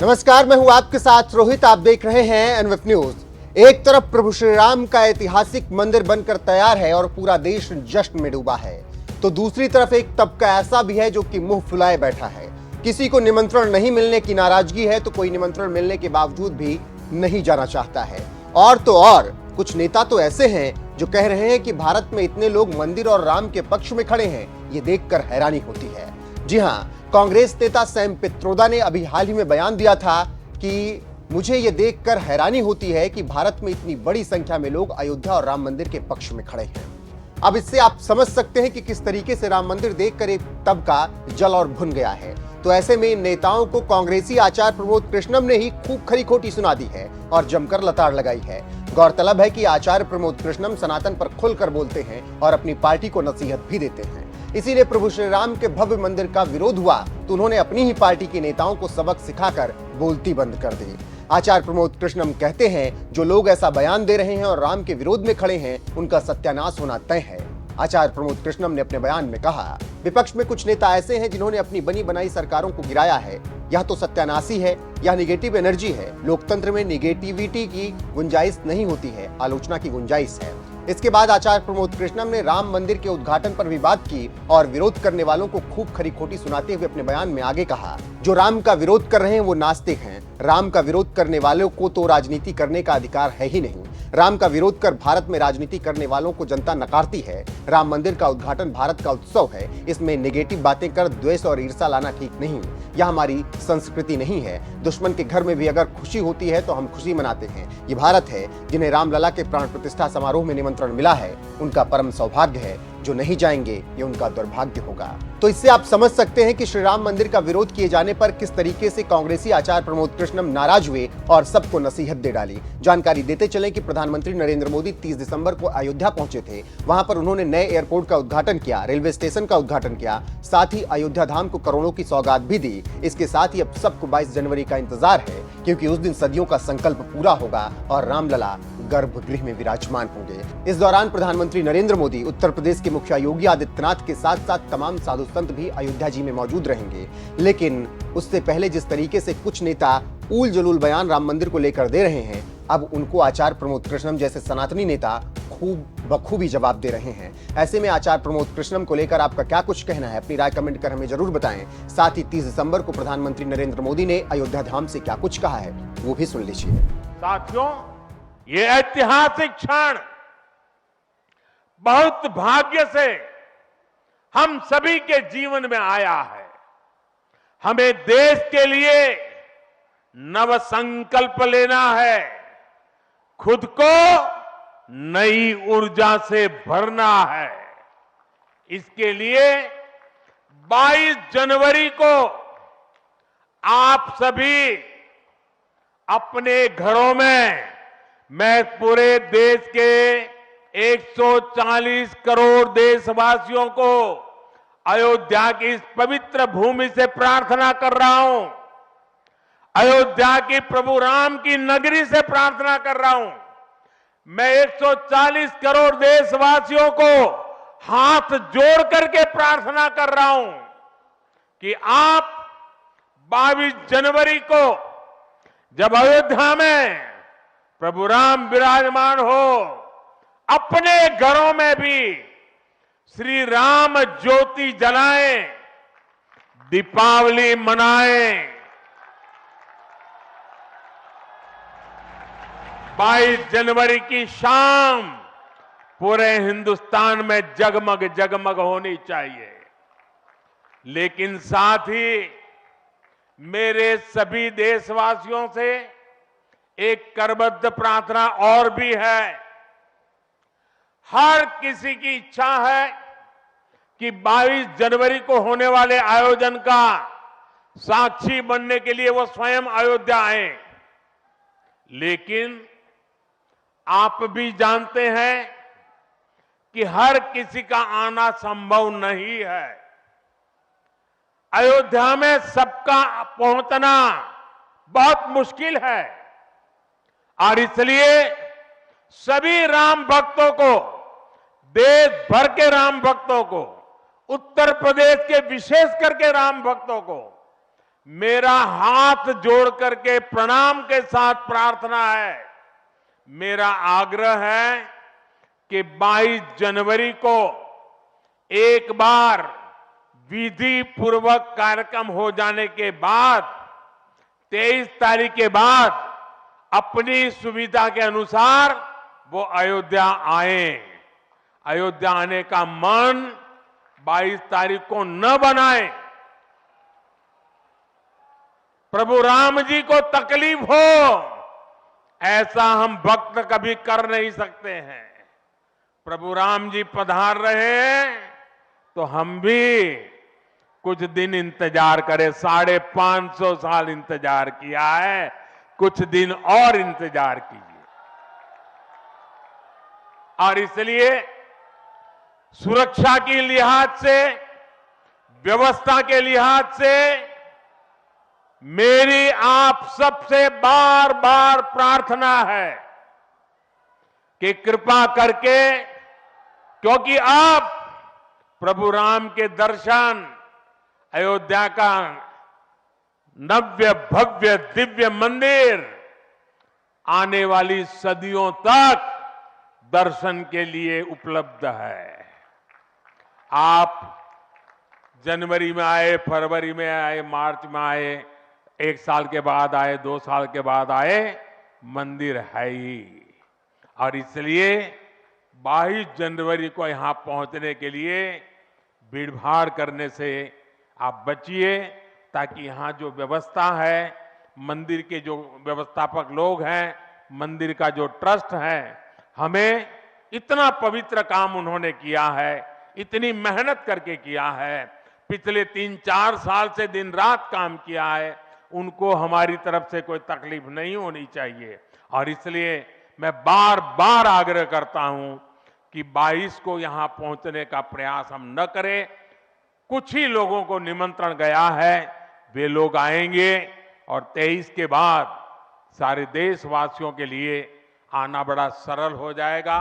नमस्कार, मैं हूं आपके साथ रोहित। आप देख रहे हैं एनवीएफ न्यूज। एक तरफ प्रभु श्री राम का ऐतिहासिक मंदिर बनकर तैयार है और पूरा देश जश्न में डूबा है, तो दूसरी तरफ एक तबका ऐसा भी है जो कि मुंह फुलाए बैठा है। किसी को निमंत्रण नहीं मिलने की नाराजगी है, तो कोई निमंत्रण मिलने के बावजूद भी नहीं जाना चाहता है। और तो और कुछ नेता तो ऐसे हैं जो कह रहे हैं कि भारत में इतने लोग मंदिर और राम के पक्ष में खड़े हैं, ये देखकर हैरानी होती है। जी हां, कांग्रेस नेता सैम पित्रोदा ने अभी हाल ही में बयान दिया था कि मुझे यह देखकर हैरानी होती है कि भारत में इतनी बड़ी संख्या में लोग अयोध्या और राम मंदिर के पक्ष में खड़े हैं। अब इससे आप समझ सकते हैं कि किस तरीके से राम मंदिर देखकर एक तबका जल और भुन गया है। तो ऐसे में इन नेताओं को कांग्रेसी आचार्य प्रमोद कृष्णम ने ही खूब खरी खोटी सुना दी है और जमकर लताड़ लगाई है। गौरतलब है कि आचार्य प्रमोद कृष्णम सनातन पर खुलकर बोलते हैं और अपनी पार्टी को नसीहत भी देते हैं। इसीलिए प्रभु श्री राम के भव्य मंदिर का विरोध हुआ तो उन्होंने अपनी ही पार्टी के नेताओं को सबक सिखाकर बोलती बंद कर दी। आचार्य प्रमोद कृष्णम कहते हैं, जो लोग ऐसा बयान दे रहे हैं और राम के विरोध में खड़े हैं, उनका सत्यानाश होना तय है। आचार्य प्रमोद कृष्णम ने अपने बयान में कहा, विपक्ष में कुछ नेता ऐसे हैं जिन्होंने अपनी बनी बनाई सरकारों को गिराया है। यह तो सत्यानाशी है, यह निगेटिव एनर्जी है। लोकतंत्र में निगेटिविटी की गुंजाइश नहीं होती है, आलोचना की गुंजाइश है। इसके बाद आचार्य प्रमोद कृष्णम ने राम मंदिर के उद्घाटन पर भी बात की और विरोध करने वालों को खूब खरी खोटी सुनाते हुए अपने बयान में आगे कहा, जो राम का विरोध कर रहे हैं वो नास्तिक हैं। राम का विरोध करने वालों को तो राजनीति करने का अधिकार है ही नहीं। राम का विरोध कर भारत में राजनीति करने वालों को जनता नकारती है। राम मंदिर का उद्घाटन भारत का उत्सव है, इसमें नेगेटिव बातें कर द्वेष और ईर्ष्या लाना ठीक नहीं। यह हमारी संस्कृति नहीं है। दुश्मन के घर में भी अगर खुशी होती है तो हम खुशी मनाते हैं। ये भारत है। जिन्हें रामलला के प्राण प्रतिष्ठा समारोह में निमंत्रण मिला है, उनका परम सौभाग्य है। जो नहीं जाएंगे ये उनका दुर्भाग्य होगा। तो इससे आप समझ सकते हैं कि श्री राम मंदिर का विरोध किए जाने पर किस तरीके से कांग्रेसी आचार्य प्रमोद कृष्णम नाराज हुए और सबको नसीहत दे डाली। जानकारी देते चलें कि प्रधानमंत्री नरेंद्र मोदी 30 दिसंबर को अयोध्या पहुंचे थे। वहां पर उन्होंने नए एयरपोर्ट का उद्घाटन किया, रेलवे स्टेशन का उद्घाटन किया, साथ ही अयोध्या धाम को करोड़ों की सौगात भी दी। इसके साथ ही अब सबको 22 जनवरी का इंतजार है, क्योंकि उस दिन सदियों का संकल्प पूरा होगा और रामलला गर्भगृह में विराजमान होंगे। इस दौरान प्रधानमंत्री नरेंद्र मोदी, उत्तर प्रदेश के मुखिया योगी आदित्यनाथ के साथ साथ तमाम साधु संत भी अयोध्या जी में मौजूद रहेंगे। लेकिन उससे पहले जिस तरीके से कुछ नेता ऊल जलूल बयान राम मंदिर को लेकर दे रहे हैं, अब उनको आचार्य प्रमोद कृष्णम जैसे सनातनी नेता खूब बखूबी जवाब दे रहे हैं। ऐसे में आचार्य प्रमोद कृष्णम को लेकर आपका क्या कुछ कहना है, अपनी राय कमेंट कर हमें जरूर बताएं। साथ ही 30 दिसंबर को प्रधानमंत्री नरेंद्र मोदी ने अयोध्या धाम से क्या कुछ कहा है, वो भी सुन लीजिए। साथियों, ये ऐतिहासिक क्षण बहुत भाग्य से हम सभी के जीवन में आया है। हमें देश के लिए नव संकल्प लेना है, खुद को नई ऊर्जा से भरना है। इसके लिए 22 जनवरी को आप सभी अपने घरों में, मैं पूरे देश के 140 करोड़ देशवासियों को अयोध्या की इस पवित्र भूमि से प्रार्थना कर रहा हूं। अयोध्या की प्रभु राम की नगरी से प्रार्थना कर रहा हूं। मैं 140 करोड़ देशवासियों को हाथ जोड़ करके प्रार्थना कर रहा हूं कि आप 22 जनवरी को जब अयोध्या में प्रभु राम विराजमान हो, अपने घरों में भी श्री राम ज्योति जलाएं, दीपावली मनाएं। 22 जनवरी की शाम पूरे हिंदुस्तान में जगमग जगमग होनी चाहिए। लेकिन साथ ही मेरे सभी देशवासियों से एक करबद्ध प्रार्थना और भी है। हर किसी की इच्छा है कि 22 जनवरी को होने वाले आयोजन का साक्षी बनने के लिए वो स्वयं अयोध्या आए। लेकिन आप भी जानते हैं कि हर किसी का आना संभव नहीं है। अयोध्या में सबका पहुंचना बहुत मुश्किल है और इसलिए सभी राम भक्तों को, देश भर के राम भक्तों को, उत्तर प्रदेश के विशेष करके राम भक्तों को मेरा हाथ जोड़ करके प्रणाम के साथ प्रार्थना है, मेरा आग्रह है कि 22 जनवरी को एक बार विधि पूर्वक कार्यक्रम हो जाने के बाद 23 तारीख के बाद अपनी सुविधा के अनुसार वो अयोध्या आए। अयोध्या आने का मन 22 तारीख को न बनाए। प्रभु राम जी को तकलीफ हो ऐसा हम भक्त कभी कर नहीं सकते हैं। प्रभु राम जी पधार रहे हैं तो हम भी कुछ दिन इंतजार करें। 550 साल इंतजार किया है, कुछ दिन और इंतजार कीजिए। और इसलिए सुरक्षा के लिहाज से, व्यवस्था के लिहाज से मेरी आप सबसे बार बार प्रार्थना है कि कृपा करके, क्योंकि अब प्रभु राम के दर्शन, अयोध्या का नव्य भव्य दिव्य मंदिर आने वाली सदियों तक दर्शन के लिए उपलब्ध है। आप जनवरी में आए, फरवरी में आए, मार्च में आए, 1 साल के बाद आए, 2 साल के बाद आए, मंदिर है ही। और इसलिए 22 जनवरी को यहां पहुंचने के लिए भीड़भाड़ करने से आप बचिए, ताकि यहां जो व्यवस्था है, मंदिर के जो व्यवस्थापक लोग हैं, मंदिर का जो ट्रस्ट है, हमें इतना पवित्र काम उन्होंने किया है, इतनी मेहनत करके किया है, पिछले 3-4 साल से दिन रात काम किया है, उनको हमारी तरफ से कोई तकलीफ नहीं होनी चाहिए। और इसलिए मैं बार बार आग्रह करता हूं कि 22 को यहां पहुंचने का प्रयास हम न करें। कुछ ही लोगों को निमंत्रण गया है, वे लोग आएंगे और 23 के बाद सारे देशवासियों के लिए आना बड़ा सरल हो जाएगा।